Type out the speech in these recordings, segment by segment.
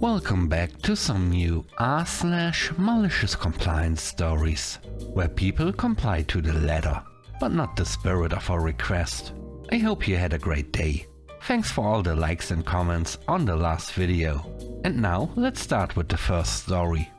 Welcome back to some new r/malicious compliance stories, where people comply to the letter, but not the spirit of a request. I hope you had a great day. Thanks for all the likes and comments on the last video. And now let's start with the first story.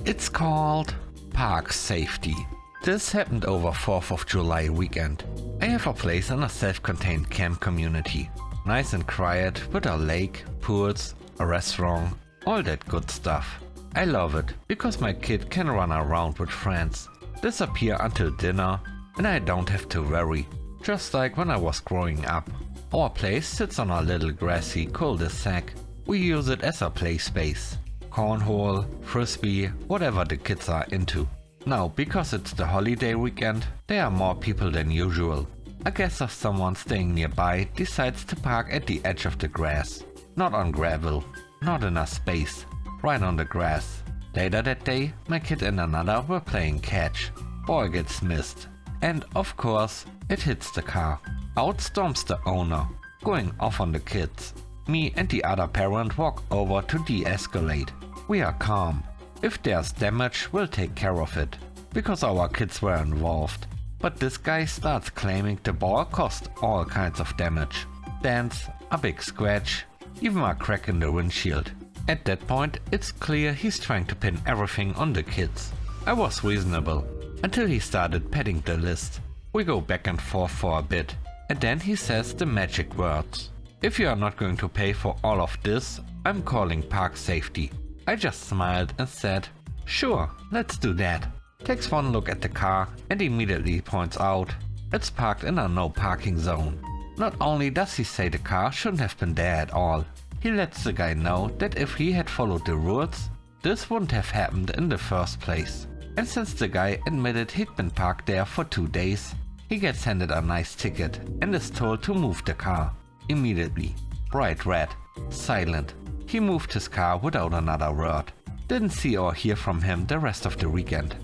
It's called Park Safety. This happened over 4th of July weekend. I have a place in a self-contained camp community. Nice and quiet with a lake, pools, a restaurant, all that good stuff. I love it because my kid can run around with friends, disappear until dinner, and I don't have to worry, just like when I was growing up. Our place sits on a little grassy cul-de-sac. We use it as a play space. Cornhole, frisbee, whatever the kids are into. Now, because it's the holiday weekend, there are more people than usual. I guess if someone staying nearby decides to park at the edge of the grass. Not on gravel, not in a space, right on the grass. Later that day, my kid and another were playing catch. Ball gets missed. And of course, it hits the car. Out storms the owner, going off on the kids. Me and the other parent walk over to de-escalate. We are calm. If there's damage, we'll take care of it, because our kids were involved. But this guy starts claiming the ball caused all kinds of damage. Dents, a big scratch, even a crack in the windshield. At that point, it's clear he's trying to pin everything on the kids. I was reasonable, until he started padding the list. We go back and forth for a bit, and then he says the magic words. If you are not going to pay for all of this, I'm calling Park Safety. I just smiled and said, sure, let's do that. Takes one look at the car and immediately points out it's parked in a no parking zone. Not only does he say the car shouldn't have been there at all, he lets the guy know that if he had followed the rules, this wouldn't have happened in the first place. And since the guy admitted he'd been parked there for 2 days, he gets handed a nice ticket and is told to move the car. Immediately. Bright red. Silent. He moved his car without another word. Didn't see or hear from him the rest of the weekend.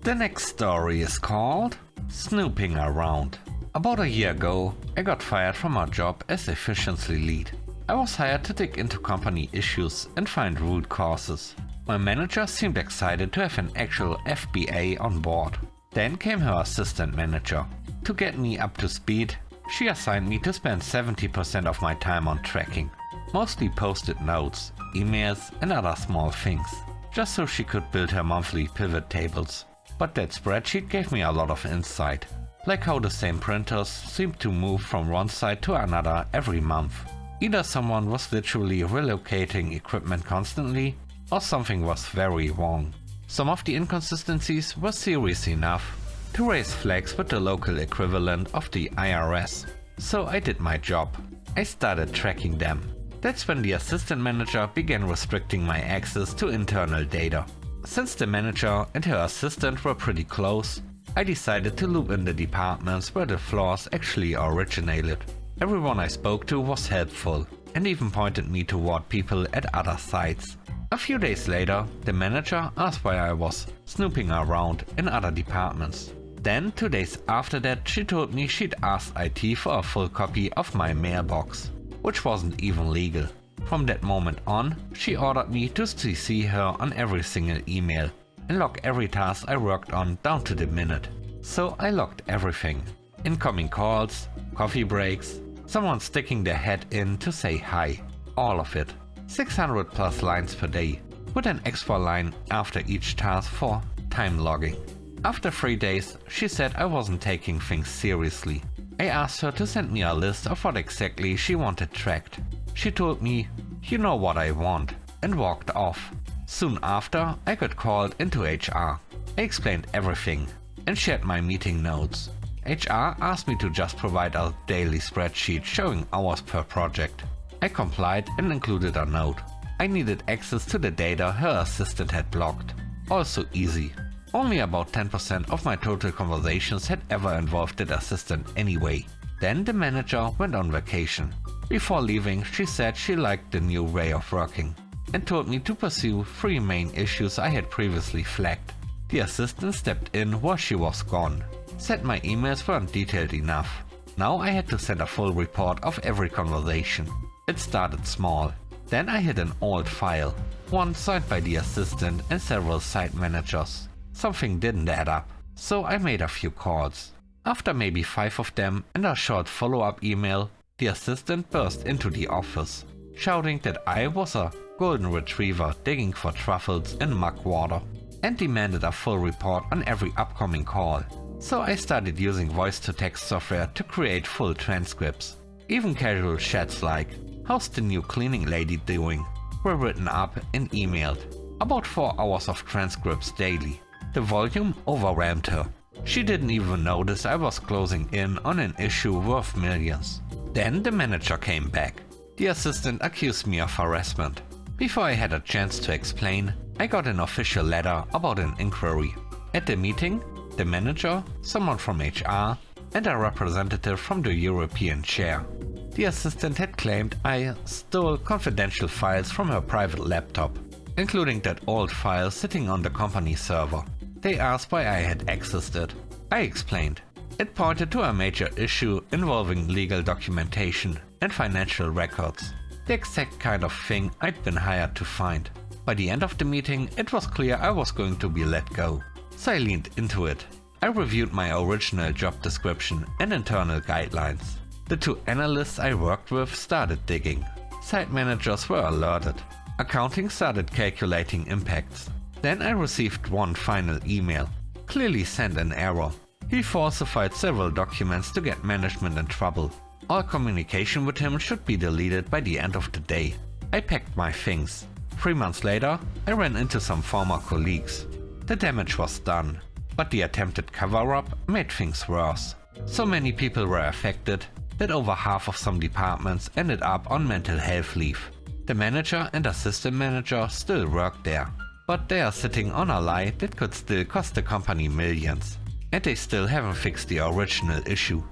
The next story is called Snooping Around. About a year ago, I got fired from a job as efficiency lead. I was hired to dig into company issues and find root causes. My manager seemed excited to have an actual FBA on board. Then came her assistant manager. To get me up to speed, she assigned me to spend 70% of my time on tracking. Mostly post-it notes, emails and other small things, just so she could build her monthly pivot tables. But that spreadsheet gave me a lot of insight, like how the same printers seemed to move from one site to another every month. Either someone was literally relocating equipment constantly, or something was very wrong. Some of the inconsistencies were serious enough to raise flags with the local equivalent of the IRS. So I did my job. I started tracking them. That's when the assistant manager began restricting my access to internal data. Since the manager and her assistant were pretty close, I decided to loop in the departments where the flaws actually originated. Everyone I spoke to was helpful and even pointed me toward people at other sites. A few days later, the manager asked why I was snooping around in other departments. Then, 2 days after that, she told me she'd asked IT for a full copy of my mailbox, which wasn't even legal. From that moment on, she ordered me to CC her on every single email and log every task I worked on down to the minute. So I logged everything. Incoming calls, coffee breaks, someone sticking their head in to say hi. All of it. 600 plus lines per day, with an extra line after each task for time logging. After 3 days, she said I wasn't taking things seriously. I asked her to send me a list of what exactly she wanted tracked. She told me, you know what I want, and walked off. Soon after, I got called into HR. I explained everything and shared my meeting notes. HR asked me to just provide a daily spreadsheet showing hours per project. I complied and included a note. I needed access to the data her assistant had blocked. Also easy. Only about 10% of my total conversations had ever involved that assistant anyway. Then the manager went on vacation. Before leaving, she said she liked the new way of working and told me to pursue 3 main issues I had previously flagged. The assistant stepped in while she was gone, said my emails weren't detailed enough, Now I had to send a full report of every conversation. It started small. Then I hid an old file, one signed by the assistant and several site managers. Something didn't add up, so I made a few calls. After maybe 5 of them and a short follow-up email, the assistant burst into the office, shouting that I was a golden retriever digging for truffles in muck water, and demanded a full report on every upcoming call. So I started using voice-to-text software to create full transcripts. Even casual chats like, "How's the new cleaning lady doing?" were written up and emailed. About 4 hours of transcripts daily. The volume overwhelmed her. She didn't even notice I was closing in on an issue worth millions. Then the manager came back. The assistant accused me of harassment. Before I had a chance to explain, I got an official letter about an inquiry. At the meeting, the manager, someone from HR, and a representative from the European chair. The assistant had claimed I stole confidential files from her private laptop, including that old file sitting on the company server. They asked why I had accessed it. I explained. It pointed to a major issue involving legal documentation and financial records. The exact kind of thing I'd been hired to find. By the end of the meeting, it was clear I was going to be let go. So I leaned into it. I reviewed my original job description and internal guidelines. The 2 analysts I worked with started digging. Site managers were alerted. Accounting started calculating impacts. Then I received one final email. Clearly sent an error. He falsified several documents to get management in trouble. All communication with him should be deleted by the end of the day. I packed my things. 3 months later, I ran into some former colleagues. The damage was done, but the attempted cover-up made things worse. So many people were affected that over half of some departments ended up on mental health leave. The manager and assistant manager still work there, but they are sitting on a lie that could still cost the company millions. And they still haven't fixed the original issue.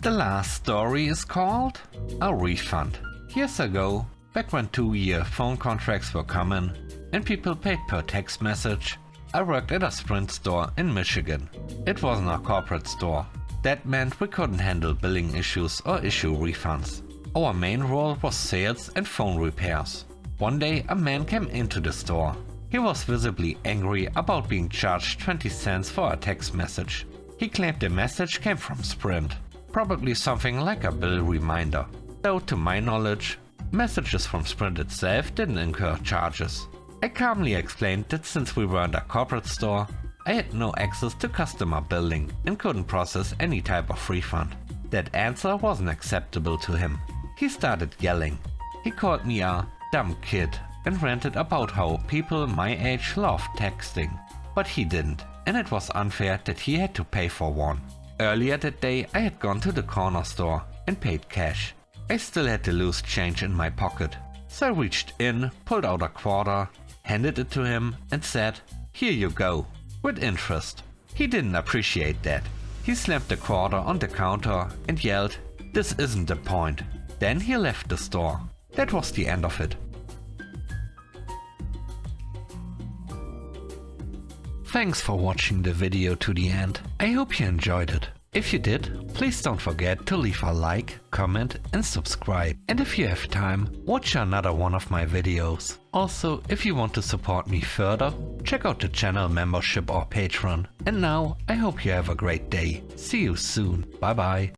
The last story is called a refund. Years ago, back when 2-year phone contracts were common and people paid per text message, I worked at a Sprint store in Michigan. It wasn't a corporate store. That meant we couldn't handle billing issues or issue refunds. Our main role was sales and phone repairs. One day a man came into the store. He was visibly angry about being charged 20 cents for a text message. He claimed the message came from Sprint, probably something like a bill reminder. Though to my knowledge, messages from Sprint itself didn't incur charges. I calmly explained that since we weren't a corporate store, I had no access to customer billing and couldn't process any type of refund. That answer wasn't acceptable to him. He started yelling. He called me a dumb kid and ranted about how people my age loved texting. But he didn't, and it was unfair that he had to pay for one. Earlier that day I had gone to the corner store and paid cash. I still had the loose change in my pocket. So I reached in, pulled out a quarter, handed it to him and said, "Here you go," with interest. He didn't appreciate that. He slammed the quarter on the counter and yelled, "This isn't the point." Then he left the store. That was the end of it. Thanks for watching the video to the end. I hope you enjoyed it. If you did, please don't forget to leave a like, comment and subscribe. And if you have time, watch another one of my videos. Also, if you want to support me further, check out the channel membership or Patreon. And now, I hope you have a great day. See you soon. Bye bye.